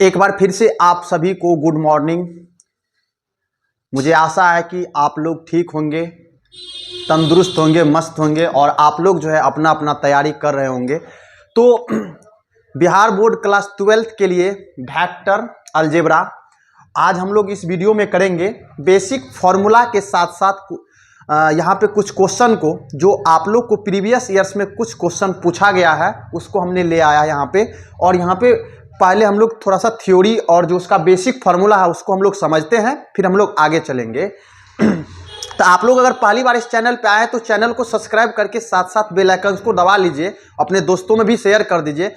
एक बार फिर से आप सभी को गुड मॉर्निंग। मुझे आशा है कि आप लोग ठीक होंगे, तंदुरुस्त होंगे, मस्त होंगे और आप लोग जो है अपना अपना तैयारी कर रहे होंगे। तो बिहार बोर्ड क्लास 12th के लिए वेक्टर अलजेब्रा आज हम लोग इस वीडियो में करेंगे। बेसिक फॉर्मूला के साथ साथ यहाँ पे कुछ क्वेश्चन को जो आप लोग को प्रीवियस ईयर्स में कुछ क्वेश्चन पूछा गया है उसको हमने ले आया यहाँ पे। और यहाँ पे पहले हम लोग थोड़ा सा थ्योरी और जो उसका बेसिक फार्मूला है उसको हम लोग समझते हैं, फिर हम लोग आगे चलेंगे। तो आप लोग अगर पहली बार इस चैनल पे आए तो चैनल को सब्सक्राइब करके साथ साथ बेल आइकन को दबा लीजिए, अपने दोस्तों में भी शेयर कर दीजिए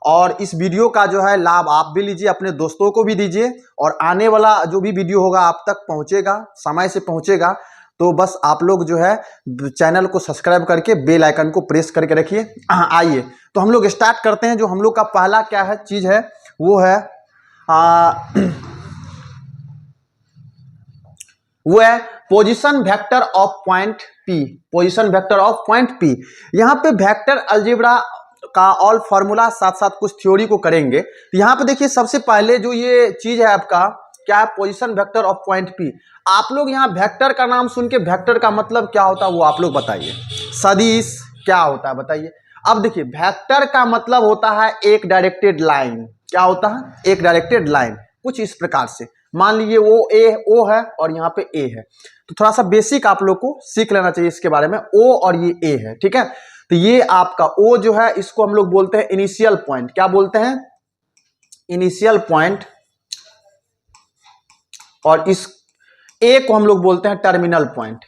और इस वीडियो का जो है लाभ आप भी लीजिए, अपने दोस्तों को भी दीजिए और आने वाला जो भी वीडियो होगा आप तक पहुंचेगा, समय से पहुंचेगा। तो बस आप लोग जो है चैनल को सब्सक्राइब करके बेल आइकन को प्रेस करके रखिए। आइए तो हम लोग स्टार्ट करते हैं। जो हम लोग का पहला क्या है चीज है वो है position vector of point P. Position vector of point P. यहाँ पे वेक्टर अलजेब्रा का ऑल फार्मूला साथ साथ कुछ थ्योरी को करेंगे। यहाँ पे देखिए सबसे पहले जो ये चीज है आपका क्या है, position vector of point P. आप लोग यहाँ वेक्टर का नाम सुन के वेक्टर का मतलब क्या होता है वो आप लोग बताइए। सदिश क्या होता है बताइए। अब देखिए वेक्टर का मतलब होता है एक डायरेक्टेड लाइन। क्या होता है? एक डायरेक्टेड लाइन। कुछ इस प्रकार से मान लीजिए वो ओ है और यहाँ पे ए है, तो थोड़ा सा बेसिक आप लोग को सीख लेना चाहिए इसके बारे में। ओ और ये ए है, ठीक है। तो ये आपका ओ जो है इसको हम लोग बोलते हैं इनिशियल पॉइंट। क्या बोलते हैं? Initial point. और इस ए को हम लोग बोलते हैं टर्मिनल पॉइंट।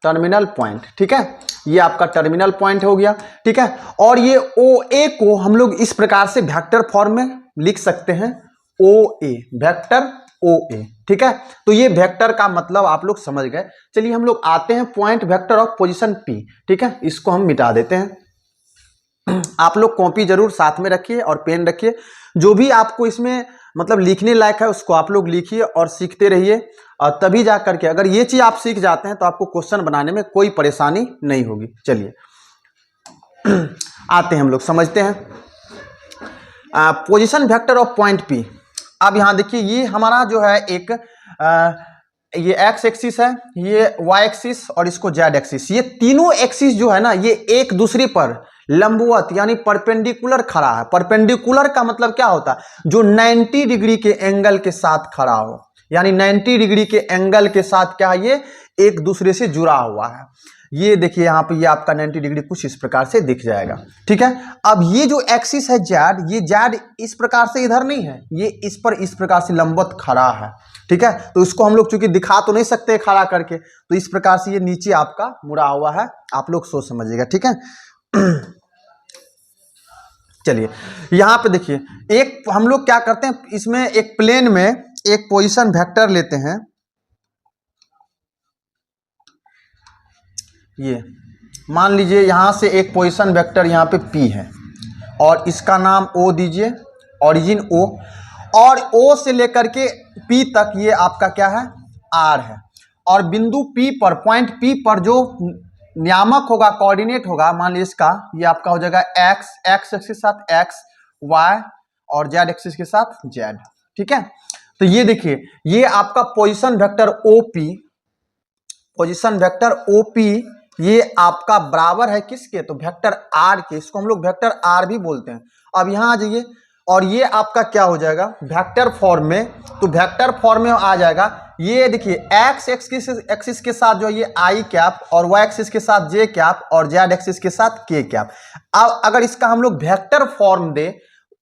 टर्मिनल पॉइंट, ठीक है। ये आपका टर्मिनल पॉइंट हो गया, ठीक है। और ये ओ ए को हम लोग इस प्रकार से वेक्टर फॉर्म में लिख सकते हैं, ओ ए, वेक्टर ओ ए, ठीक है। तो ये वेक्टर का मतलब आप लोग समझ गए। चलिए हम लोग आते हैं point vector of position P, ठीक है। इसको हम मिटा देते हैं। आप लोग कॉपी जरूर साथ में रखिए और पेन रखिए। जो भी आपको इसमें मतलब लिखने लायक है उसको आप लोग लिखिए और सीखते रहिए, और तभी जा करके अगर ये चीज आप सीख जाते हैं तो आपको क्वेश्चन बनाने में कोई परेशानी नहीं होगी। चलिए आते हैं हम लोग समझते हैं position vector of point P. अब यहाँ देखिए ये हमारा जो है एक ये एक्स एक्सिस है, ये वाई एक्सिस और इसको जेड एक्सिस। ये तीनों एक्सिस जो है ना ये एक दूसरे पर लंबवत यानी परपेंडिकुलर खड़ा है। परपेंडिकुलर का मतलब क्या होता है? जो 90 डिग्री के एंगल के साथ खड़ा हो, यानी 90 डिग्री के एंगल के साथ क्या है, ये एक दूसरे से जुड़ा हुआ है। ये देखिए यहाँ पे ये आपका 90 डिग्री कुछ इस प्रकार से दिख जाएगा, ठीक है। अब ये जो एक्सिस है जेड, ये जेड इस प्रकार से इधर नहीं है, ये इस पर इस प्रकार से लंबवत खड़ा है, ठीक है। तो इसको हम लोग चूंकि दिखा तो नहीं सकते खड़ा करके, तो इस प्रकार से ये नीचे आपका मुड़ा हुआ है, आप लोग सोच समझिएगा, ठीक है। चलिए यहां पे देखिए एक हम लोग क्या करते हैं, इसमें एक प्लेन में एक पोजीशन वेक्टर लेते हैं। ये मान लीजिए यहां से एक पोजीशन वेक्टर यहां पे P है और इसका नाम O दीजिए, ओरिजिन O, और O से लेकर के P तक ये आपका क्या है, R है। और बिंदु P पर, पॉइंट P पर जो नियामक होगा, कोऑर्डिनेट होगा, मान लीजिए इसका ये आपका हो जाएगा x, x एक्सिस के साथ x, y और z एक्सिस के साथ z, ठीक है। तो ये देखिए ये आपका position vector OP, position vector OP ये आपका बराबर है किसके, तो वेक्टर R के। इसको हम लोग वेक्टर R भी बोलते हैं। अब यहाँ आ जाइए और ये आपका क्या हो जाएगा वेक्टर फॉर्म में, तो वेक्टर फॉर्म में आ जाएगा। ये देखिए एक्स एक्सिस के साथ जो ये आई कैप और वाई एक्सिस के साथ जे कैप और जेड एक्सिस के साथ के कैप। अब अगर इसका हम लोग वेक्टर फॉर्म दे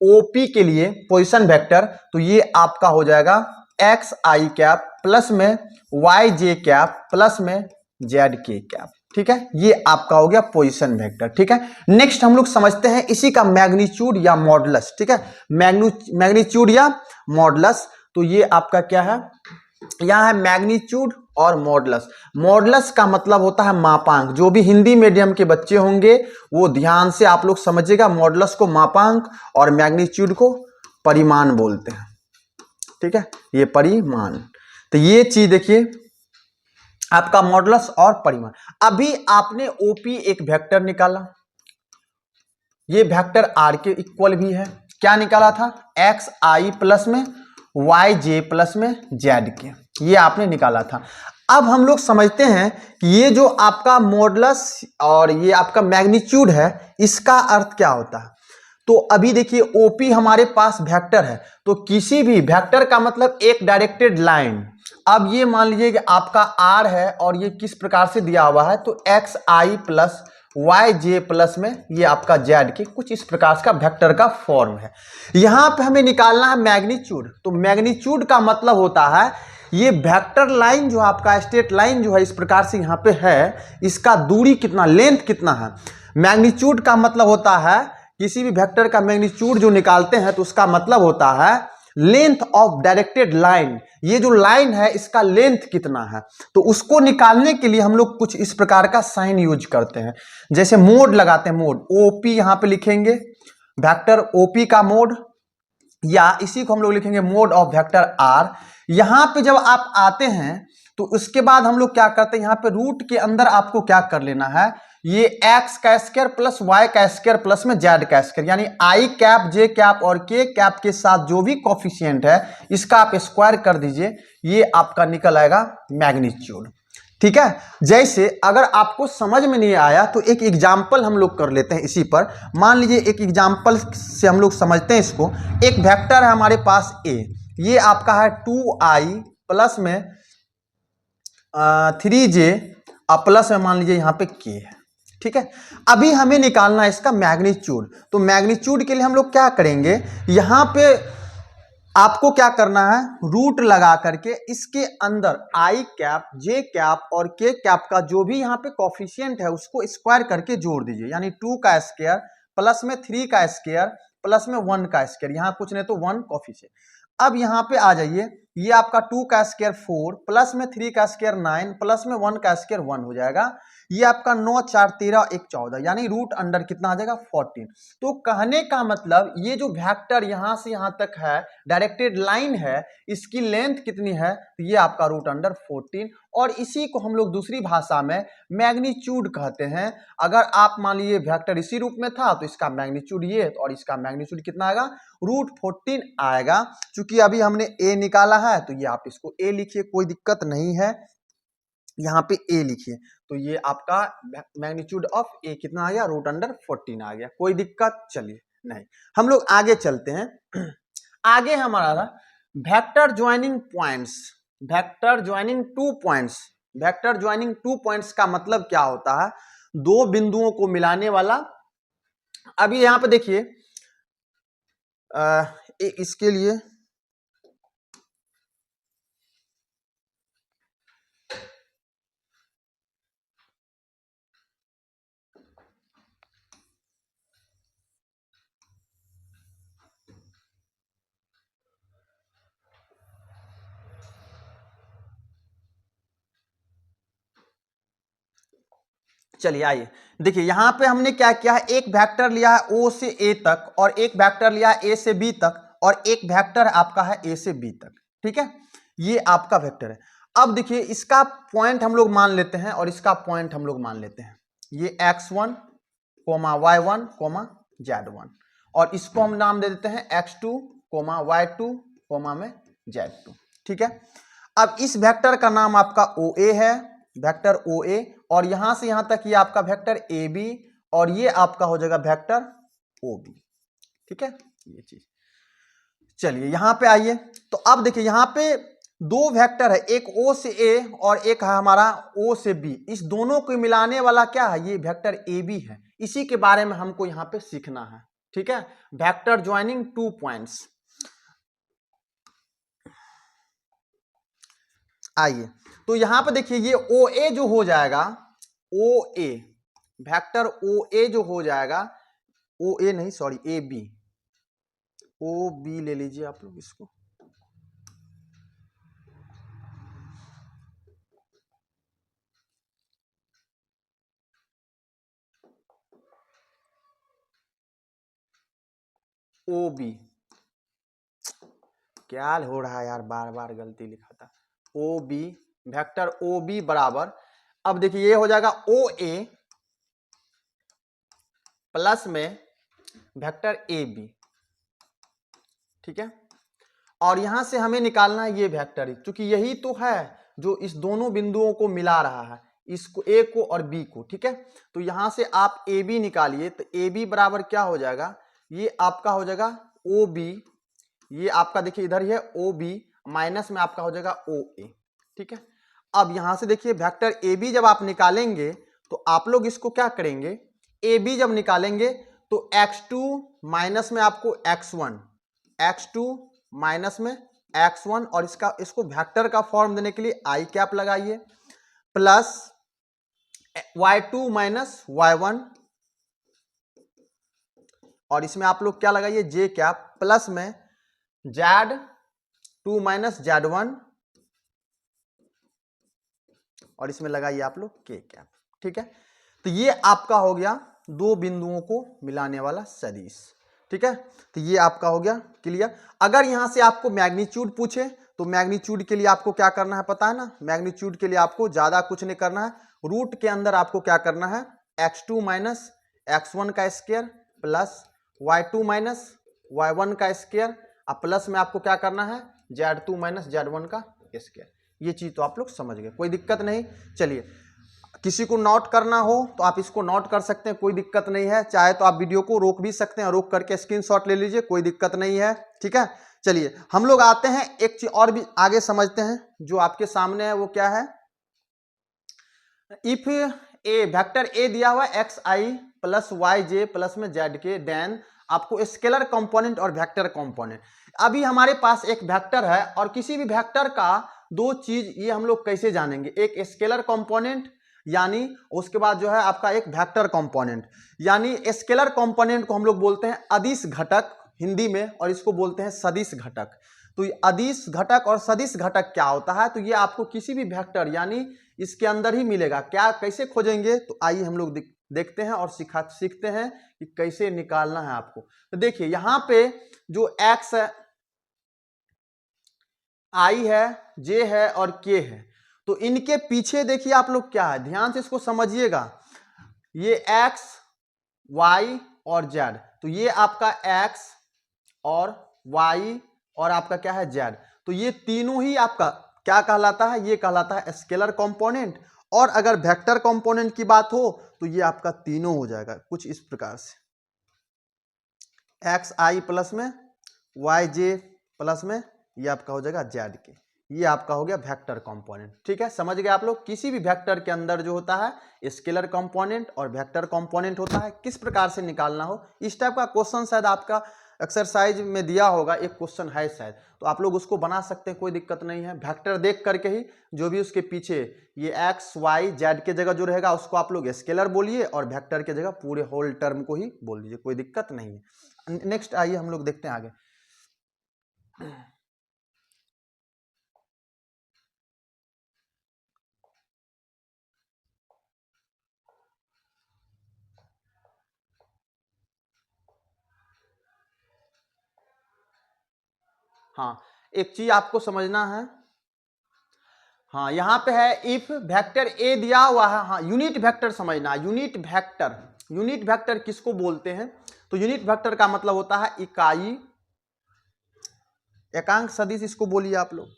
ओपी के लिए पोजीशन वेक्टर, तो ये आपका हो जाएगा एक्स आई कैप प्लस में वाई जे कैप प्लस में जेड के कैप, ठीक है। ये आपका हो गया पोजीशन वेक्टर, ठीक है। नेक्स्ट हम लोग समझते हैं इसी का मैग्नीट्यूड या मॉडुलस, ठीक है। मैग्नीट्यूड या मॉडुलस, तो ये आपका क्या है, यहां है मैग्नीट्यूड और मॉडुलस। मॉडुलस का मतलब होता है मापांक। जो भी हिंदी मीडियम के बच्चे होंगे वो ध्यान से आप लोग समझिएगा, मॉडुलस को मापांक और मैग्नीट्यूड को परिमाण बोलते हैं, ठीक है। ये परिमाण, तो ये चीज देखिए आपका मॉडुलस और परिमाण। अभी आपने ओपी एक वेक्टर निकाला, ये वेक्टर आर के इक्वल भी है। क्या निकाला था? एक्स आई प्लस में वाई जे प्लस में जेड के, ये आपने निकाला था। अब हम लोग समझते हैं कि ये जो आपका मॉडुलस और ये आपका मैग्नीट्यूड है, इसका अर्थ क्या होता है। तो अभी देखिए ओपी हमारे पास वेक्टर है, तो किसी भी वेक्टर का मतलब एक डायरेक्टेड लाइन। अब ये मान लीजिए कि आपका आर है और ये किस प्रकार से दिया हुआ है, तो एक्स आई प्लस वाई जे प्लस में ये आपका जेड के कुछ इस प्रकार का वेक्टर का फॉर्म है। यहां पे हमें निकालना है मैग्नीट्यूड। तो मैग्नीट्यूड का मतलब होता है ये वेक्टर लाइन जो आपका स्ट्रेट लाइन जो है इस प्रकार से यहाँ पे है, इसका दूरी कितना, लेंथ कितना है। मैग्नीट्यूड का मतलब होता है किसी भी वेक्टर का मैग्नीट्यूड जो निकालते हैं तो उसका मतलब होता है लेंथ ऑफ डायरेक्टेड लाइन। ये जो लाइन है इसका लेंथ कितना है, तो उसको निकालने के लिए हम लोग कुछ इस प्रकार का साइन यूज करते हैं। जैसे मोड लगाते हैं, मोड ओपी यहां पे लिखेंगे, वेक्टर ओपी का मोड, या इसी को हम लोग लिखेंगे मोड ऑफ वेक्टर आर। यहां पे जब आप आते हैं तो उसके बाद हम लोग क्या करते हैं, यहां पे रूट के अंदर आपको क्या कर लेना है, ये एक्स का स्क्वायर प्लस वाई का स्क्वायर प्लस में जेड का स्क्वायर, यानी आई कैप जे कैप और के कैप के साथ जो भी कोफिशिएंट है इसका आप स्क्वायर कर दीजिए, ये आपका निकल आएगा मैग्नीट्यूड। ठीक है। जैसे अगर आपको समझ में नहीं आया तो एक एग्जाम्पल हम लोग कर लेते हैं इसी पर। मान लीजिए एक एग्जाम्पल से हम लोग समझते हैं इसको। एक वेक्टर है हमारे पास ए, ये आपका है 2i प्लस में 3j प्लस में मान लीजिए यहाँ पे k है। ठीक है। अभी हमें निकालना है इसका मैग्नीट्यूड। तो मैग्नीट्यूड के लिए हम लोग क्या करेंगे, यहाँ पे आपको क्या करना है, रूट लगा करके इसके अंदर आई कैप जे कैप और के कैप का जो भी यहाँ पे कोफिशिएंट है उसको स्क्वायर करके जोड़ दीजिए, यानी 2 का स्क्वायर प्लस में 3 का स्क्वायर प्लस में 1 का स्क्वायर, यहाँ कुछ नहीं तो 1 कोफिशिएंट। अब यहाँ पे आ जाइए, ये आपका 2 का स्क्वायर 4 प्लस में 3 का स्क्वायर 9 प्लस में 1 का स्क्वायर 1 हो जाएगा। ये आपका 9 4 13 1 14, यानी रूट अंडर कितना आ जाएगा 14। तो कहने का मतलब ये जो वेक्टर यहां से यहां तक है डायरेक्टेड लाइन है, इसकी लेंथ कितनी है, तो ये आपका रूट अंडर 14, और इसी को हम लोग दूसरी भाषा में मैग्नीट्यूड कहते हैं। अगर आप मान लीजिए वेक्टर इसी रूप में था तो इसका मैग्नीट्यूड ये, और इसका मैग्नीट्यूड कितना आएगा, रूट 14 आएगा। चूंकि अभी हमने ए निकाला है तो ये आप इसको ए लिखिए, कोई दिक्कत नहीं है, यहाँ पे ए लिखिए। तो ये आपका मैग्नीट्यूड ऑफ ए कितना आ गया, रूट अंडर 14 आ गया, कोई दिक्कत चलिए नहीं। हम लोग आगे चलते हैं। आगे हमारा vector joining points, vector joining 2 points. Vector joining 2 points का मतलब क्या होता है, दो बिंदुओं को मिलाने वाला। अभी यहां पे देखिए इसके लिए चलिए आइए देखिए, यहां पे हमने क्या किया है, एक वेक्टर लिया है ओ से ए तक, और एक वेक्टर लिया है ए से बी तक, और एक वेक्टर आपका है ए से बी तक। ठीक है, ये आपका वेक्टर है। अब देखिए इसका पॉइंट हम लोग मान लेते हैं और इसका पॉइंट हम लोग मान लेते हैं, ये x1 y1 z1, और इसको हम नाम दे देते हैं x2 y2 में z2। ठीक है। अब इस वेक्टर का नाम आपका OA है, वेक्टर OA, और यहां से यहां तक ये आपका वेक्टर AB, और ये आपका हो जाएगा वेक्टर OB। ठीक है, ये चीज। चलिए यहां पे आइए, तो अब देखिए यहां पे दो वेक्टर है, एक O से A और एक है हमारा O से B। इस दोनों को मिलाने वाला क्या है, ये वेक्टर AB है। इसी के बारे में हमको यहां पे सीखना है। ठीक है, वेक्टर ज्वाइनिंग 2 पॉइंट्स। आइए, तो यहां पे देखिए ये OA जो हो जाएगा, OA वेक्टर OA जो हो जाएगा, OA नहीं सॉरी AB, OB ले लीजिए आप लोग इसको, OB। क्या हो रहा है यार, बार बार गलती लिखा था। OB वेक्टर OB बराबर, अब देखिए ये हो जाएगा OA प्लस में वेक्टर ए बी, ठीक है। और यहां से हमें निकालना है ये वेक्टर, क्योंकि यही तो है जो इस दोनों बिंदुओं को मिला रहा है, इसको ए को और बी को, ठीक है। तो यहां से आप ए बी निकालिए, तो ए बी बराबर क्या हो जाएगा, ये आपका हो जाएगा ओ बी, ये आपका देखिए इधर ही है ओ बी, माइनस में आपका हो जाएगा ओ ए, ठीक है। अब यहां से देखिए वेक्टर ए बी जब आप निकालेंगे तो आप लोग इसको क्या करेंगे, ए बी जब निकालेंगे तो x2 माइनस में आपको x1, x2 माइनस में x1, और इसको वेक्टर का फॉर्म देने के लिए आई कैप लगाइए, प्लस y2 माइनस y1, और इसमें आप लोग क्या लगाइए जे कैप, प्लस में z2 माइनस z1, और इसमें लगाइए आप लोग के कैप, ठीक है। तो ये आपका हो गया दो बिंदुओं को मिलाने वाला सदिश, ठीक है। तो ये आपका हो गया क्लियर। अगर यहां से आपको मैग्नीट्यूड पूछे तो मैग्नीट्यूड के लिए आपको क्या करना है पता है ना, मैग्नीट्यूड के लिए आपको ज्यादा कुछ नहीं करना है, रूट के अंदर आपको क्या करना है, x2 माइनस x1 का square plus y2 minus y1 का स्क्वायर, और प्लस में आपको क्या करना है z2 माइनस z1 का स्क्वायर। ये चीज तो आप लोग समझ गए, कोई दिक्कत नहीं। चलिए, किसी को नोट करना हो तो आप इसको नोट कर सकते हैं, कोई दिक्कत नहीं है, चाहे तो आप वीडियो को रोक भी सकते हैं, रोक करके स्क्रीनशॉट ले लीजिए, कोई दिक्कत नहीं है, ठीक है। चलिए हम लोग आते हैं एक चीज और भी आगे समझते हैं, जो आपके सामने है वो क्या है, इफ ए वेक्टर ए दिया हुआ है एक्स आई प्लस वाई जे प्लस में जेड के, देन आपको स्केलर कंपोनेंट और वेक्टर कंपोनेंट। अभी हमारे पास एक वेक्टर है और किसी भी वेक्टर का दो चीज ये हम लोग कैसे जानेंगे, एक स्केलर कंपोनेंट यानी उसके बाद जो है आपका एक वेक्टर कंपोनेंट। यानी स्केलर कंपोनेंट को हम लोग बोलते हैं अदिश घटक हिंदी में, और इसको बोलते हैं सदिश घटक। तो अदिश घटक और सदिश घटक क्या होता है, तो ये आपको किसी भी वेक्टर यानी इसके अंदर ही मिलेगा। क्या कैसे खोजेंगे, तो आइए हम लोग देखते हैं और सीखते हैं कि कैसे निकालना है आपको। तो देखिए यहां पे जो एक्स आई है, जे है और के है, तो इनके पीछे देखिए आप लोग क्या है, ध्यान से इसको समझिएगा। ये एक्स वाई और जेड, तो ये आपका एक्स और वाई और आपका क्या है जेड, तो ये तीनों ही आपका क्या कहलाता है, ये कहलाता है स्केलर कंपोनेंट। और अगर वेक्टर कंपोनेंट की बात हो तो ये आपका तीनों हो जाएगा कुछ इस प्रकार से, एक्स आई प्लस में वाई जे प्लस में ये आपका हो जाएगा जेड के, ये आपका हो गया वेक्टर कंपोनेंट, ठीक है। समझ गए आप लोग, किसी भी वेक्टर के अंदर जो होता है स्केलर कंपोनेंट और वेक्टर कंपोनेंट होता है, किस प्रकार से निकालना हो, इस टाइप का क्वेश्चन शायद आपका एक्सरसाइज में दिया होगा, एक क्वेश्चन है शायद, तो आप लोग उसको बना सकते हैं, कोई दिक्कत नहीं है। वेक्टर देख करके ही जो भी उसके पीछे ये एक्स वाई जेड के जगह जो रहेगा उसको आप लोग स्केलर बोलिए, और वेक्टर के जगह पूरे होल टर्म को ही बोल दीजिए, कोई दिक्कत नहीं है। नेक्स्ट आइए हम लोग देखते हैं आगे। हाँ, एक चीज आपको समझना है, हाँ यहां पे है इफ वेक्टर ए दिया हुआ है, हाँ यूनिट वेक्टर समझना, यूनिट वेक्टर, यूनिट वेक्टर किसको बोलते हैं, तो यूनिट वेक्टर का मतलब होता है इकाई, एकांक सदिश इसको बोलिए आप लोग।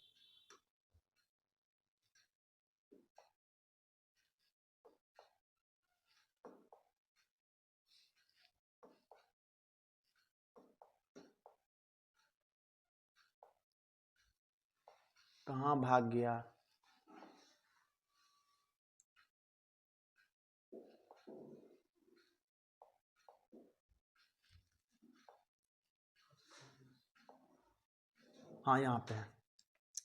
कहां भाग गया, हाँ यहाँ पे है,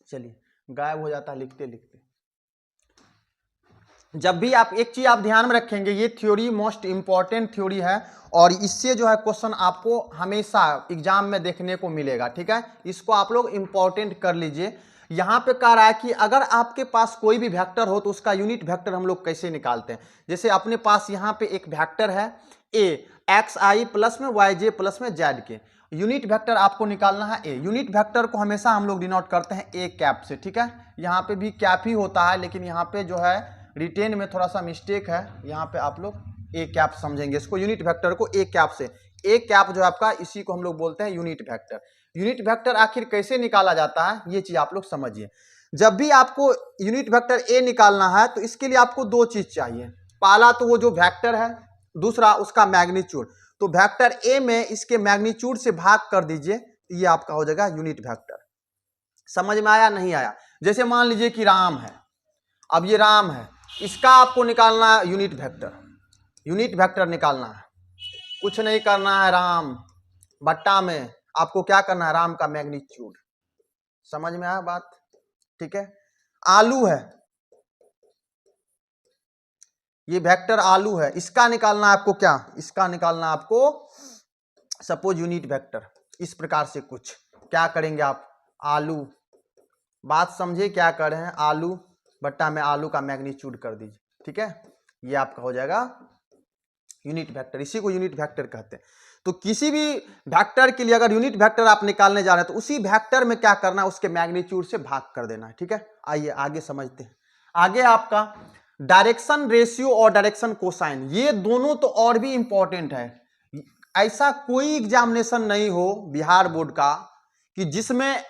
चलिए गायब हो जाता है लिखते लिखते। जब भी आप एक चीज आप ध्यान में रखेंगे, ये थ्योरी मोस्ट इंपॉर्टेंट थ्योरी है, और इससे जो है क्वेश्चन आपको हमेशा एग्जाम में देखने को मिलेगा, ठीक है। इसको आप लोग इंपॉर्टेंट कर लीजिए। यहाँ पे कह रहा है कि अगर आपके पास कोई भी वेक्टर हो तो उसका यूनिट वेक्टर हम लोग कैसे निकालते हैं। जैसे अपने पास यहाँ पे एक वेक्टर है ए एक्स आई प्लस में वाई जे प्लस में जेड के, यूनिट वेक्टर आपको निकालना है ए। यूनिट वेक्टर को हमेशा हम लोग डिनोट करते हैं ए कैप से, ठीक है। यहाँ पे भी कैप ही होता है, लेकिन यहाँ पे जो है रिटेन में थोड़ा सा मिस्टेक है, यहाँ पे आप लोग ए कैप समझेंगे इसको, यूनिट वेक्टर को ए कैप से। ए कैप जो है आपका, इसी को हम लोग बोलते हैं यूनिट वेक्टर। यूनिट वेक्टर आखिर कैसे निकाला जाता है ये चीज आप लोग समझिए। जब भी आपको यूनिट वेक्टर ए निकालना है तो इसके लिए आपको दो चीज चाहिए। पहला तो वो जो वेक्टर है, दूसरा उसका मैग्नीट्यूड। तो वेक्टर ए में इसके मैग्नीट्यूड से भाग कर दीजिए, ये आपका हो जाएगा यूनिट वेक्टर। समझ में आया नहीं आया? जैसे मान लीजिए कि राम है, अब ये राम है, इसका आपको निकालना है यूनिट वेक्टर। यूनिट वेक्टर निकालना है, कुछ नहीं करना है, राम बट्टा में आपको क्या करना है, राम का मैग्नीट्यूड। समझ में आया बात? ठीक है। आलू है, ये वेक्टर आलू है, इसका निकालना है आपको क्या, इसका निकालना है आपको सपोज यूनिट वेक्टर। इस प्रकार से कुछ क्या करेंगे आप, आलू, बात समझे क्या कर रहे हैं, आलू बट्टा में आलू का मैग्नीट्यूड कर दीजिए। ठीक है, ये आपका हो जाएगा यूनिट वेक्टर, इसी को यूनिट वेक्टर कहते हैं। तो किसी भी वेक्टर के लिए अगर यूनिट वेक्टर आप निकालने जा रहे हैं तो उसी वेक्टर में क्या करना है, उसके मैग्नीट्यूड से भाग कर देना है। ठीक है, आइए आगे समझते हैं। आगे आपका डायरेक्शन रेशियो और डायरेक्शन कोसाइन, ये दोनों तो और भी इंपॉर्टेंट है। ऐसा कोई एग्जामिनेशन नहीं हो बिहार बोर्ड का कि जिसमें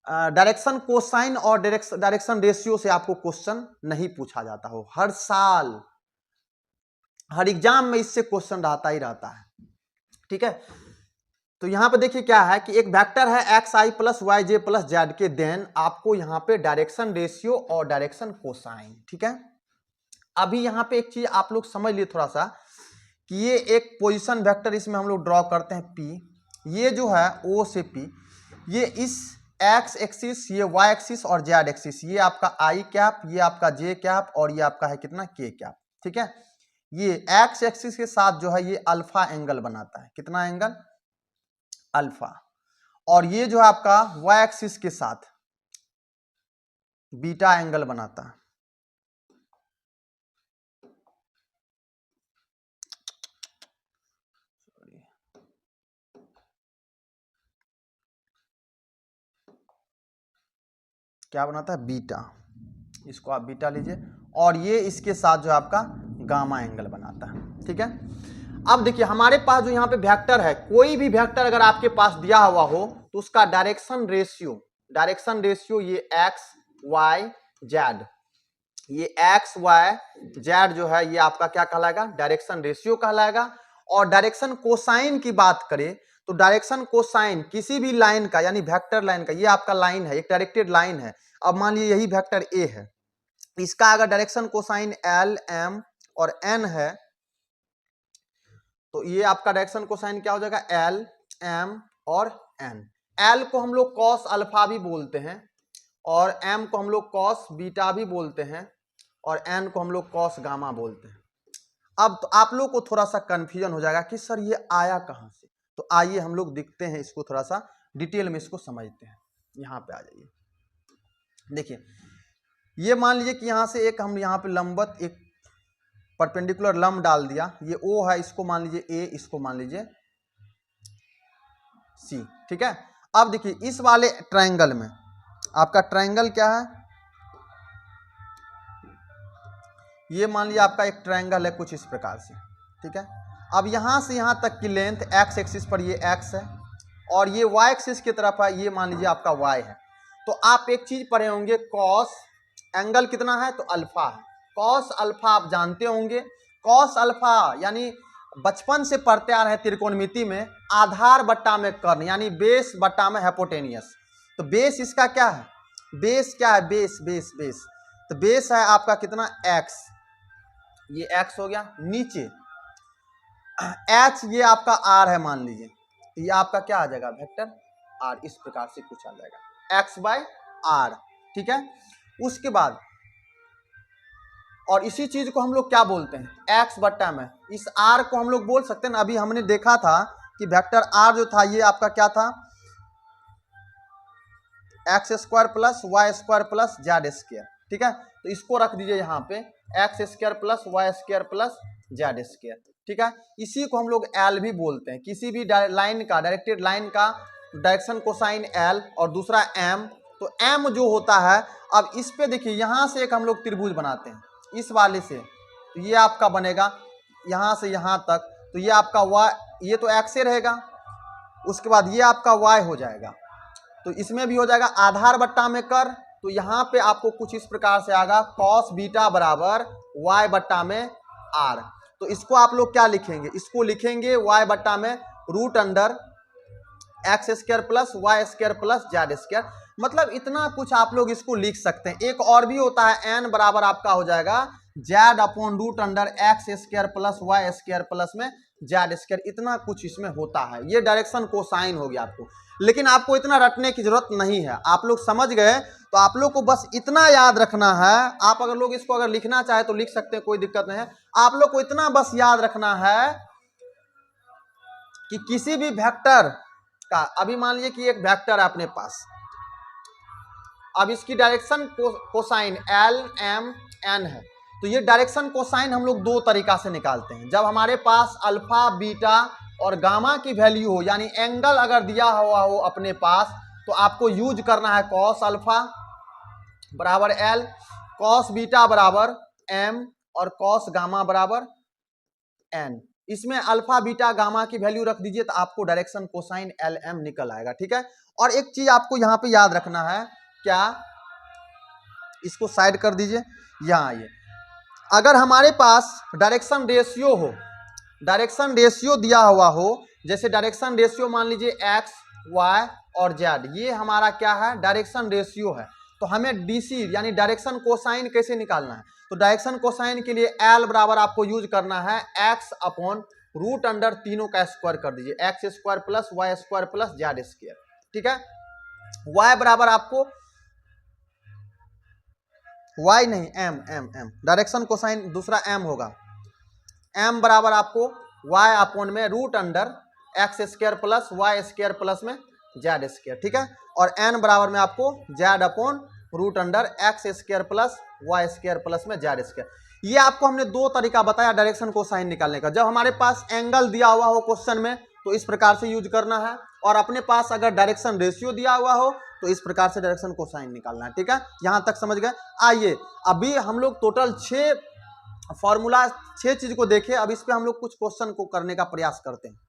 डायरेक्शन कोसाइन और डायरेक्शन रेशियो से आपको क्वेश्चन नहीं पूछा जाता हो। हर साल हर एग्जाम में इससे क्वेश्चन रहता ही रहता है। ठीक है, तो यहां पे देखिए क्या है कि एक वेक्टर है एक्स आई प्लस वाई जे प्लस जेड के, देन आपको यहां पे डायरेक्शन रेशियो और डायरेक्शन कोसाइन। ठीक है, अभी यहां पे एक चीज आप लोग समझ लिए थोड़ा सा कि ये एक पोजीशन वेक्टर इसमें हम लोग ड्रॉ करते हैं पी, ये जो है ओ से पी, ये इस एक्स एक्सिस, ये वाई एक्सिस और जेड एक्सिस, ये आपका आई कैप, ये आपका जे कैप और ये आपका है कितना के कैप। ठीक है, ये एक्स एक्सिस के साथ जो है ये अल्फा एंगल बनाता है, कितना एंगल, अल्फा, और ये जो है आपका वाई एक्सिस के साथ बीटा एंगल बनाता है। क्या बनाता है, बीटा, इसको आप बीटा लीजिए, और ये इसके साथ जो आपका गामा एंगल बनाता है। ठीक है, अब देखिए हमारे पास जो यहाँ पे वेक्टर है, कोई भी वेक्टर अगर आपके पास दिया हुआ हो तो उसका डायरेक्शन रेशियो ये एक्स वाई जेड, ये एक्स वाई जेड जो है ये आपका क्या कहलाएगा, डायरेक्शन रेशियो कहलाएगा। और डायरेक्शन कोसाइन की बात करें तो डायरेक्शन कोसाइन किसी भी लाइन का, यानी वेक्टर लाइन का, ये आपका लाइन है, एक डायरेक्टेड लाइन है। अब मान लीजिए यही वेक्टर ए है, इसका अगर डायरेक्शन कोसाइन एल एम और एन है तो ये आपका डायरेक्शन कोसाइन क्या हो जाएगा, एल एम और एन। एल को हम लोग कॉस अल्फा भी बोलते हैं, और एम को हम लोग कॉस बीटा भी बोलते हैं, और एन को हम लोग कॉस गामा बोलते हैं। अब तो आप लोग को थोड़ा सा कंफ्यूजन हो जाएगा कि सर ये आया कहां से, तो आइए हम लोग देखते हैं इसको, थोड़ा सा डिटेल में इसको समझते हैं। यहाँ पे आ जाइए, देखिए ये मान लीजिए कि यहाँ से एक हम यहाँ पे लंबवत एक परपेंडिकुलर लंब डाल दिया, ये ओ है, इसको मान लीजिए ए, इसको मान लीजिए सी। ठीक है, अब देखिए इस वाले ट्रायंगल में आपका ट्रायंगल क्या है, ये मान लीजिए आपका एक ट्रायंगल है कुछ इस प्रकार से। ठीक है, अब यहां से यहां तक की लेंथ एक्स एक्सिस पर ये एक्स है, और ये वाई एक्सिस की तरफ है, ये मान लीजिए आपका वाई है। तो आप एक चीज पढ़े होंगे, कॉस एंगल कितना है, तो अल्फा है। कॉस अल्फा आप जानते होंगे, कॉस अल्फा यानी बचपन से पढ़ते आ रहे हैं त्रिकोणमिति में, आधार बट्टा में कर्ण, यानी बेस बट्टा में हाइपोटेनियस। तो बेस इसका क्या है, बेस क्या है, बेस बेस बेस, तो बेस है आपका कितना, एक्स, ये एक्स हो गया। नीचे एच, ये आपका आर है मान लीजिए, ये आपका क्या आ जाएगा, वेक्टर आर, इस प्रकार से कुछ आ जाएगा, एक्स बाय आर। ठीक है, उसके बाद और इसी चीज को हम लोग क्या बोलते हैं, एक्स बट्टा में, इस आर को हम लोग बोल सकते हैं ना, अभी हमने देखा था कि वेक्टर आर जो था ये आपका क्या था, x square plus y square plus z square. ठीक है, तो इसको रख दीजिए यहाँ पे, x square plus y square plus z square. ठीक है, इसी को हम लोग एल भी बोलते हैं, किसी भी लाइन का, डायरेक्टेड लाइन का डायरेक्शन कोसाइन एल, और दूसरा एम। तो एम जो होता है, अब इस पे देखिए यहाँ से एक हम लोग त्रिभुज बनाते हैं, इस वाले से, तो ये आपका बनेगा यहाँ से यहाँ तक, तो ये आपका ये तो एक्स रहेगा, उसके बाद ये आपका वाई हो जाएगा। तो इसमें भी हो जाएगा आधार बट्टा में कर, तो यहाँ पे आपको कुछ इस प्रकार से आएगा कॉस बीटा बराबर वाई बट्टा में आर। तो इसको आप लोग क्या लिखेंगे, इसको लिखेंगे वाई बट्टा में root under x square plus y square plus z square. मतलब इतना कुछ आप लोग इसको लिख सकते हैं। एक और भी होता है एन बराबर आपका हो जाएगा z upon root under x square plus y square plus में जेड स्क्वायर। इतना कुछ इसमें होता है, ये डायरेक्शन कोसाइन हो गया आपको, लेकिन आपको इतना रटने की जरूरत नहीं है। आप लोग समझ गए तो आप लोग को बस इतना याद रखना है। आप अगर लोग इसको अगर लिखना चाहे तो लिख सकते हैं, कोई दिक्कत नहीं है। आप लोग को इतना बस याद रखना है कि किसी भी वेक्टर का, अभी मान लीजिए कि एक वेक्टर है अपने पास, अब इसकी direction cosine l m n है, तो ये डायरेक्शन कोसाइन हम लोग दो तरीका से निकालते हैं। जब हमारे पास अल्फा बीटा और गामा की वैल्यू हो, यानी एंगल अगर दिया हुआ हो अपने पास, तो आपको यूज करना है कॉस अल्फा बराबर एल, कॉस बीटा बराबर एम और कॉस गामा बराबर एन। इसमें अल्फा बीटा गामा की वैल्यू रख दीजिए तो आपको डायरेक्शन कोसाइन एल एम निकल आएगा, ठीक है। और एक चीज आपको यहां पे याद रखना है, क्या, इसको साइड कर दीजिए, यहां आइए। अगर हमारे पास डायरेक्शन रेशियो हो, डायरेक्शन रेशियो दिया हुआ हो, जैसे डायरेक्शन रेशियो मान लीजिए एक्स वाई और जेड, ये हमारा क्या है, डायरेक्शन रेशियो है। तो हमें डीसी यानी डायरेक्शन कोसाइन कैसे निकालना है, तो डायरेक्शन कोसाइन के लिए एल बराबर आपको यूज करना है एक्स अपॉन रूट अंडर तीनों का स्क्वायर कर दीजिए, x square plus y square plus z square, ठीक है। वाई बराबर आपको, वाई नहीं m m m, direction cosine दूसरा एम होगा, एम बराबर आपको वाई अपॉन में root under x square plus y square plus में जेड स्क्वायर, ठीक है। और एन बराबर में आपको z upon root under x square plus y square plus में जेड स्क्वायर। ये आपको हमने दो तरीका बताया डायरेक्शन कोसाइन निकालने का। जब हमारे पास एंगल दिया हुआ हो क्वेश्चन में तो इस प्रकार से यूज करना है, और अपने पास अगर डायरेक्शन रेशियो दिया हुआ हो तो इस प्रकार से डायरेक्शन कोसाइन निकालना है, ठीक है। यहां तक समझ गए। आइए अभी हम लोग टोटल 6 फॉर्मूला 6 चीज को देखे, अब इस पे हम लोग कुछ क्वेश्चन को करने का प्रयास करते हैं।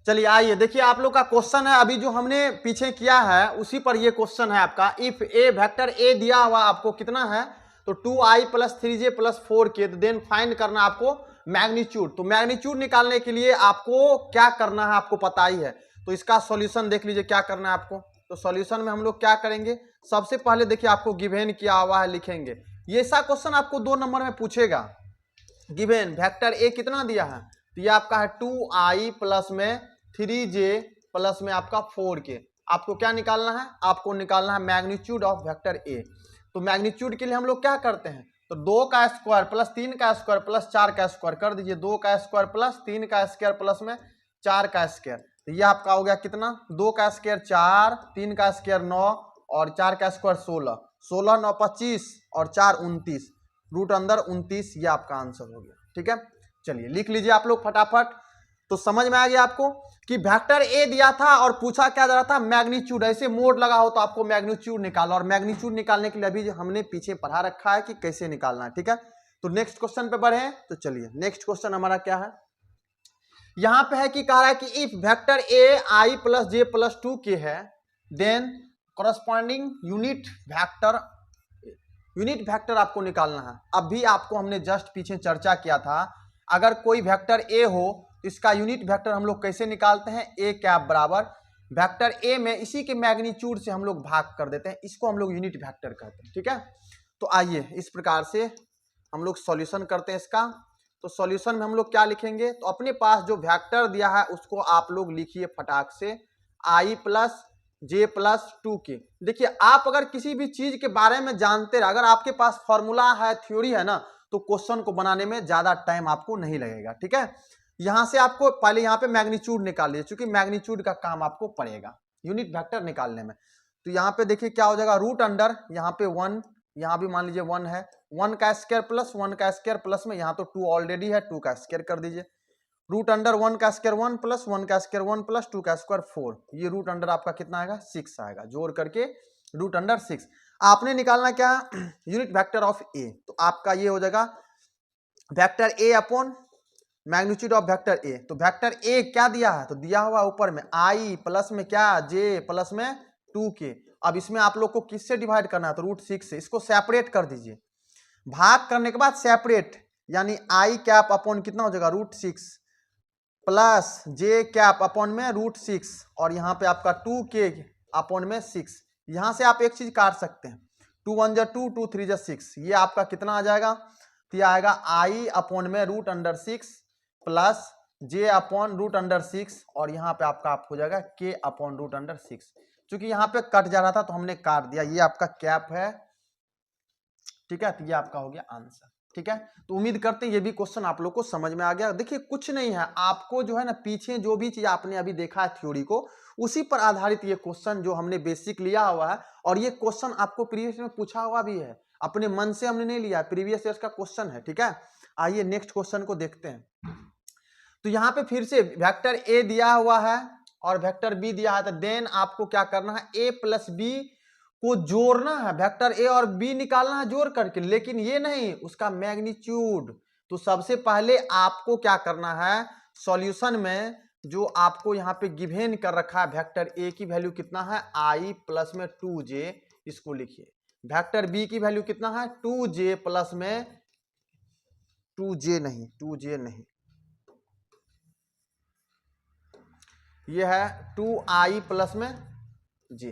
चलिए आइए देखिए, आप लोग का क्वेश्चन है अभी जो हमने पीछे किया है उसी पर ये क्वेश्चन है आपका। इफ ए वेक्टर ए दिया हुआ आपको कितना है, तो 2i plus 3j plus 4k, then find करना आपको मैग्नीट्यूड। तो मैग्नीट्यूड निकालने के लिए आपको क्या करना है आपको पता ही है। तो इसका सॉल्यूशन देख लीजिए क्या करना है आपको। तो सॉल्यूशन में हम लोग क्या करेंगे, सबसे पहले देखिए आपको गिवेन किया हुआ है, लिखेंगे। ये ऐसा क्वेश्चन आपको 2 नंबर में पूछेगा। गिवेन वेक्टर ए कितना दिया है, तो ये आपका है 2i प्लस में 3j प्लस में आपका 4k। आपको क्या निकालना है, आपको निकालना है मैग्नीट्यूड ऑफ वेक्टर ए। तो मैग्नीट्यूड के लिए हम लोग क्या करते हैं, तो 2 का स्क्वायर प्लस 3 का स्क्वायर प्लस 4 का स्क्वायर कर दीजिए। 2 का स्क्वायर प्लस 3 का स्क्वायर प्लस में 4 का स्क्वायर, तो ये आपका हो गया कितना, 2 का स्क्वायर 4, 3 का स्क्वायर 9 और 4 का स्क्वायर 16, 16 9 25 और 4 29, रूट अंदर 29, ये आपका आंसर हो गया, ठीक है। चलिए लिख लीजिए आप लोग फटाफट। तो समझ में आ गया आपको कि वेक्टर ए दिया था और पूछा क्या जा रहा था, मैग्नीट्यूड। ऐसे मोड लगा हो तो आपको मैग्नीट्यूड निकालो, और मैग्नीट्यूड निकालने के लिए अभी हमने पीछे पढ़ा रखा है कि कैसे निकालना है, ठीक है। तो नेक्स्ट क्वेश्चन पे बढ़े। तो चलिए नेक्स्ट क्वेश्चन हमारा क्या है, यहां पे है कि कह रहा है कि if vector A I plus J plus 2k है, देन कॉरस्पॉन्डिंग यूनिट वेक्टर आपको निकालना है। अभी आपको हमने जस्ट पीछे चर्चा किया था, अगर कोई वेक्टर ए हो तो इसका यूनिट वेक्टर हम लोग कैसे निकालते हैं, ए कैप बराबर वेक्टर ए में इसी के मैग्नीट्यूड से हम लोग भाग कर देते हैं, इसको हम लोग यूनिट वेक्टर कहते हैं, ठीक है। तो आइए इस प्रकार से हम लोग सॉल्यूशन करते हैं इसका। तो सॉल्यूशन में हम लोग क्या लिखेंगे, तो अपने पास जो वेक्टर दिया है उसको आप लोग लिखिए फटाक से, आई प्लस जे प्लस 2k। देखिए आप अगर किसी भी चीज के बारे में जानते रहे, अगर आपके पास फॉर्मूला है, थ्योरी है ना, तो क्वेश्चन को बनाने में ज्यादा टाइम आपको नहीं लगेगा, ठीक है। यहां से आपको पहले यहाँ पे मैग्नीट्यूड निकाल लीजिए, क्योंकि मैग्नीट्यूड का काम आपको पड़ेगा यूनिट वेक्टर निकालने में। तो यहाँ पे देखिए क्या हो जाएगा, रूट अंडर यहाँ पे 1, यहाँ भी मान लीजिए 1 है, 1 का स्क्वायर प्लस 1 का स्क्वायर प्लस में यहाँ तो 2 ऑलरेडी है, 2 का स्क्वायर कर दीजिए। रूट अंडर 1 का स्क्वायर 1 प्लस 1 का स्क्वायर 1 प्लस 2 का स्क्वायर 4, ये रूट अंडर आपका कितना आएगा, 6 आएगा, जोड़ करके रूट अंडर 6। आपने निकालना क्या, यूनिट वेक्टर ऑफ ए। तो आपका ये हो जाएगा vector A upon magnitude of vector A. तो वेक्टर ए क्या दिया है, तो दिया हुआ ऊपर में आई प्लस में क्या जे प्लस में 2k। अब इसमें आप लोग को किससे डिवाइड करना है, तो √6 से। इसको सेपरेट कर दीजिए, भाग करने के बाद सेपरेट, यानी आई कैप अपॉन कितना हो जाएगा √6 प्लस जे कैप अपॉन में √6 और यहाँ पे आपका 2k अपॉन में 6। यहाँ से आप एक चीज काट सकते हैं, 2 1 जा 2 2 3 जा 6, ये आपका कितना आ जाएगा, तो ये आएगा आई अपॉन में √6 प्लस जे अपॉन √6 और यहाँ पे आपका आप हो जाएगा के अपॉन √6। चूंकि यहाँ पे कट जा रहा था तो हमने काट दिया, ये आपका कैप है, ठीक है। तो ये आपका हो गया आंसर, ठीक है। तो उम्मीद करते हैं ये भी क्वेश्चन आप लोग को समझ में आ गया। देखिए कुछ नहीं है, आपको जो है ना पीछे जो भी चीज आपने अभी देखा है थ्योरी को, उसी पर आधारित ये क्वेश्चन जो हमने बेसिक लिया हुआ है, और ये क्वेश्चन आपको प्रीवियस में पूछा हुआ भी है, अपने मन से हमने नहीं लिया, प्रीवियस ईयर का क्वेश्चन है, ठीक है। आइए नेक्स्ट क्वेश्चन को देखते हैं। तो यहाँ पे फिर से वेक्टर ए दिया हुआ है और वेक्टर बी दिया है, तो देन आपको क्या करना है, ए प्लस बी को जोड़ना है, वेक्टर ए और बी निकालना है जोड़ करके, लेकिन ये नहीं उसका मैग्नीट्यूड। तो सबसे पहले आपको क्या करना है, सॉल्यूशन में जो आपको यहाँ पे गिवन कर रखा है, वेक्टर ए की वैल्यू कितना है आई प्लस में 2j, इसको लिखिए। वेक्टर बी की वैल्यू कितना है 2j प्लस में 2j नहीं, ये है 2i प्लस में j।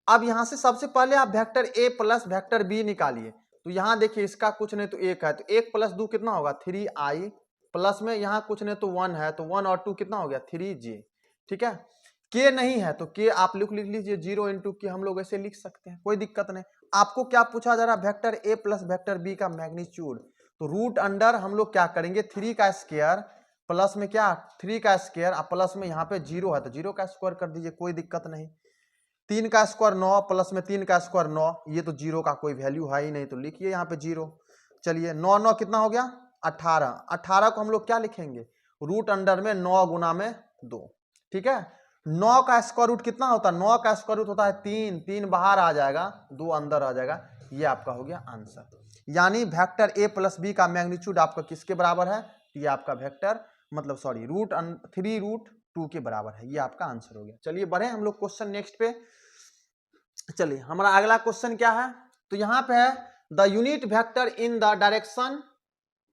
अब यहां से सबसे पहले आप vector A plus vector B निकालिए। तो यहां देखिए इसका कुछ नहीं तो 1 है, तो 1 प्लस 2 कितना होगा 3i प्लस में यहाँ कुछ नहीं तो 1 है, तो 1 और 2 कितना हो गया 3j, ठीक है। के नहीं है तो के आप लिख लीजिए, 0 इंटू के हम लोग ऐसे लिख सकते हैं, कोई दिक्कत नहीं। आपको क्या पूछा जा रहा है, vector A plus vector B का मैग्नीट्यूड। तो रूट अंडर हम लोग क्या करेंगे 3 का स्क्वायर प्लस में क्या 3 का स्क्वायर, प्लस में यहाँ पे 0 है तो 0 का स्क्वायर कर दीजिए, कोई दिक्कत नहीं। 3 का स्क्वायर 9 प्लस में 3 का स्क्वायर 9, ये तो 0 का कोई वैल्यू है ही नहीं, तो लिखिए यहाँ पे 0। चलिए 9 9 कितना हो गया 18, 18 को हम लोग क्या लिखेंगे रूट अंडर में 9 गुना में 2, ठीक है। 9 का स्क्वायर रूट कितना होता है, 9 का स्क्वायर रूट होता है 3, 3 बाहर आ जाएगा 2 अंदर आ जाएगा, ये आपका हो गया आंसर। यानी वेक्टर ए प्लस बी का मैग्नीट्यूड आपका किसके बराबर है, ये आपका वेक्टर मतलब सॉरी √3√2 के बराबर है, ये आपका आंसर हो गया। चलिए बढ़े हम लोग क्वेश्चन नेक्स्ट पे। चलिए हमारा अगला क्वेश्चन क्या है, तो यहाँ पे है the unit vector in the direction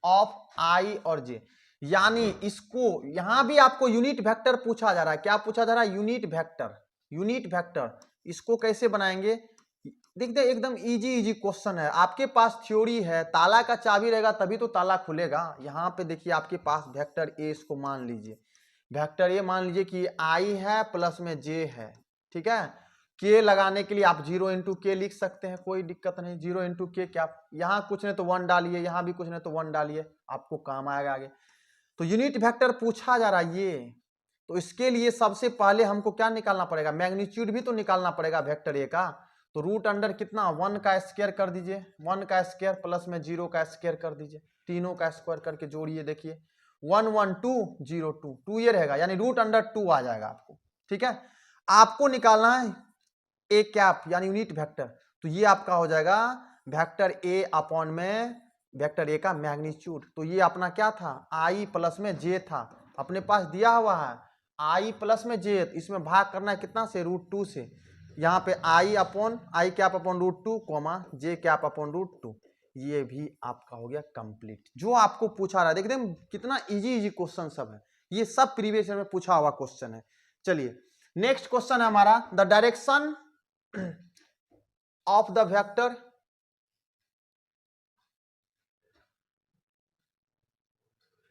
of आई और जे। यानी इसको यहां भी आपको यूनिट वेक्टर पूछा जा रहा है, क्या पूछा जा रहा है यूनिट वेक्टर। इसको कैसे बनाएंगे देखते हैं, एकदम इजी क्वेश्चन है। आपके पास थ्योरी है, ताला का चाबी रहेगा तभी तो ताला खुलेगा। यहाँ पे देखिए आपके पास वेक्टर ए, इसको मान लीजिए वेक्टर ए, मान लीजिए कि आई है प्लस में जे है, ठीक है। के लगाने के लिए आप 0 इंटू के लिख सकते हैं, कोई दिक्कत नहीं, 0 इंटू के क्या, यहाँ कुछ नहीं तो 1 डालिए, यहाँ भी कुछ नहीं तो 1 डालिए, आपको काम आएगा आगे। तो यूनिट वेक्टर पूछा जा रहा है ये, तो इसके लिए सबसे पहले हमको क्या निकालना पड़ेगा, मैग्नीट्यूड भी तो निकालना पड़ेगा वेक्टर ए का। तो रूट अंडर कितना 1 का स्क्वायर कर दीजिए, 1 का स्क्वायर प्लस में 0 का स्क्वायर कर दीजिए, तीनों का स्क्वायर करके जोड़िए, देखिए 1 1 2 0 2 2 ये रहेगा, यानी रूट अंडर 2 आ जाएगा आपको, ठीक है। आपको निकालना है ए कैप यानी यूनिट वेक्टर, तो ये आपका हो जाएगा वेक्टर ए अपॉन में वेक्टर ए का मैग्नीट्यूड। तो ये अपना क्या था आई प्लस में जे था, अपने पास दिया हुआ है आई प्लस में जे, इसमें भाग करना है कितना से √2 से, यहाँ पे आई कैप अपॉन √2 कॉमा जे कैप अपॉन √2, ये भी आपका हो गया कंप्लीट। जो आपको पूछा रहा है देखते हैं कितना इजी क्वेश्चन सब है, ये सब प्रीवियस ईयर में पूछा हुआ क्वेश्चन है। चलिए नेक्स्ट क्वेश्चन है हमारा the direction of the vector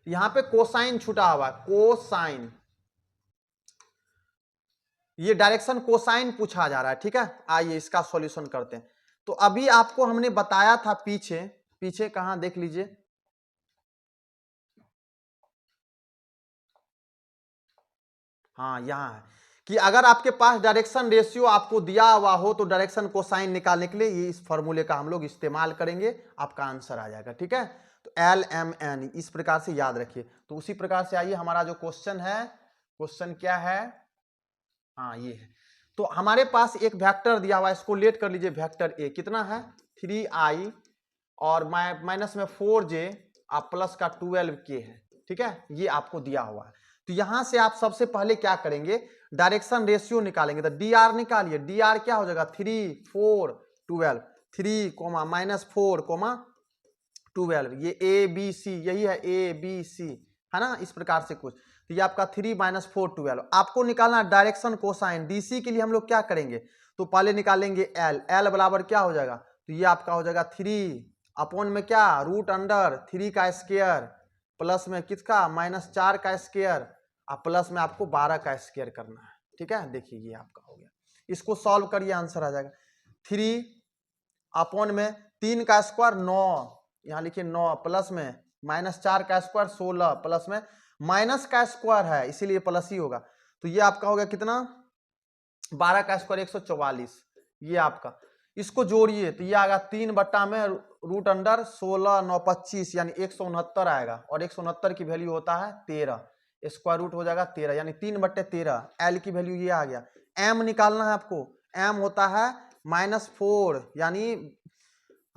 यहां पे कोसाइन छूटा हुआ, कोसाइन, ये डायरेक्शन कोसाइन पूछा जा रहा है, ठीक है। आइए इसका सॉल्यूशन करते हैं। तो अभी आपको हमने बताया था पीछे कहां देख लीजिए, हाँ यहां है कि अगर आपके पास डायरेक्शन रेशियो आपको दिया हुआ हो तो डायरेक्शन कोसाइन निकालने के लिए ये इस फॉर्मूले का हम लोग इस्तेमाल करेंगे, आपका आंसर आ जाएगा, ठीक है। तो LMN इस प्रकार से याद रखिए। तो उसी प्रकार से आइए हमारा जो क्वेश्चन है, क्वेश्चन क्या है, हाँ ये है। तो हमारे पास एक वेक्टर दिया हुआ है, इसको लेट कर लीजिए, वेक्टर ए कितना है 3i और माइनस में 4j और प्लस का 12k है, ठीक है, ये आपको दिया हुआ है। तो यहां से आप सबसे पहले क्या करेंगे, डायरेक्शन रेशियो निकालेंगे। तो डी आर निकालिए, डी आर क्या हो जाएगा 3 4 12, 3 -4 12, ये ए बी सी, यही है ए बी सी, है ना, इस प्रकार से कुछ। तो ये आपका 3 -4 12। आपको निकालना डायरेक्शन कोसाइन, डीसी के लिए हम लोग क्या करेंगे, तो पहले निकालेंगे एल, एल बराबर क्या हो जाएगा, तो ये आपका हो जाएगा 3 अपॉन में क्या √3 का स्क्वायर प्लस में किसका -4 का स्क्वायर, और प्लस में आपको 12 का स्क्वायर करना है। ठीक है, देखिए ये आपका हो गया, इसको सॉल्व करिए, आंसर आ जाएगा 3 अपॉन में 3 का स्क्वायर 9, यहाँ लिखिए 9 प्लस में -4 का स्क्वायर 16 प्लस में माइनस का स्क्वायर है इसीलिए प्लस ही होगा। तो ये आपका हो गया कितना 12 का स्क्वायर 144, ये आपका इसको जोड़िए तो ये आएगा 3 बट्टा में √16 9 25 यानी 169 आएगा, और 169 की वैल्यू होता है 13, स्क्वायर रूट हो जाएगा 13 यानी 3/13। एल की वैल्यू ये आ गया। एम निकालना है आपको, एम होता है -4 यानी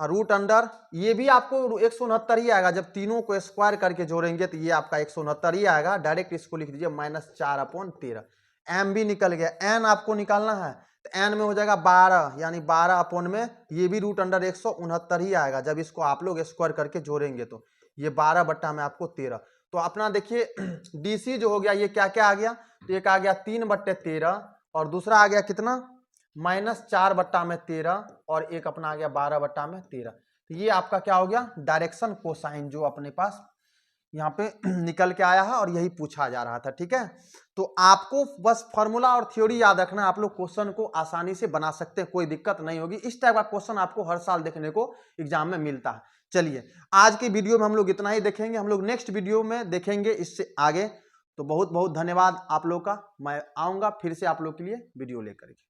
√, ये भी आपको 169 ही आएगा, जब तीनों को स्क्वायर करके जोड़ेंगे तो ये आपका 169 ही आएगा। डायरेक्ट इसको लिख दीजिए -4/13। एम भी निकल गया। एन आपको निकालना है तो एन में हो जाएगा 12 यानी 12 अपॉन में ये भी √169 ही आएगा, जब इसको आप लोग स्क्वायर करके जोड़ेंगे तो ये 12 बट्टा में आपको 13। तो अपना देखिए डीसी जो हो गया ये क्या क्या आ गया, तो एक आ गया 3/13 और दूसरा आ गया कितना -4 बट्टा में 13 और एक अपना आ गया 12 बट्टा में 13। तो ये आपका क्या हो गया डायरेक्शन कोसाइन जो अपने पास यहाँ पे निकल के आया है और यही पूछा जा रहा था। ठीक है, तो आपको बस फॉर्मूला और थ्योरी याद रखना, आप लोग क्वेश्चन को आसानी से बना सकते हैं, कोई दिक्कत नहीं होगी। इस टाइप का क्वेश्चन आपको हर साल देखने को एग्जाम में मिलता है। चलिए आज के वीडियो में हम लोग इतना ही देखेंगे, हम लोग नेक्स्ट वीडियो में देखेंगे इससे आगे। तो बहुत बहुत धन्यवाद आप लोग का, मैं आऊँगा फिर से आप लोग के लिए वीडियो लेकर के।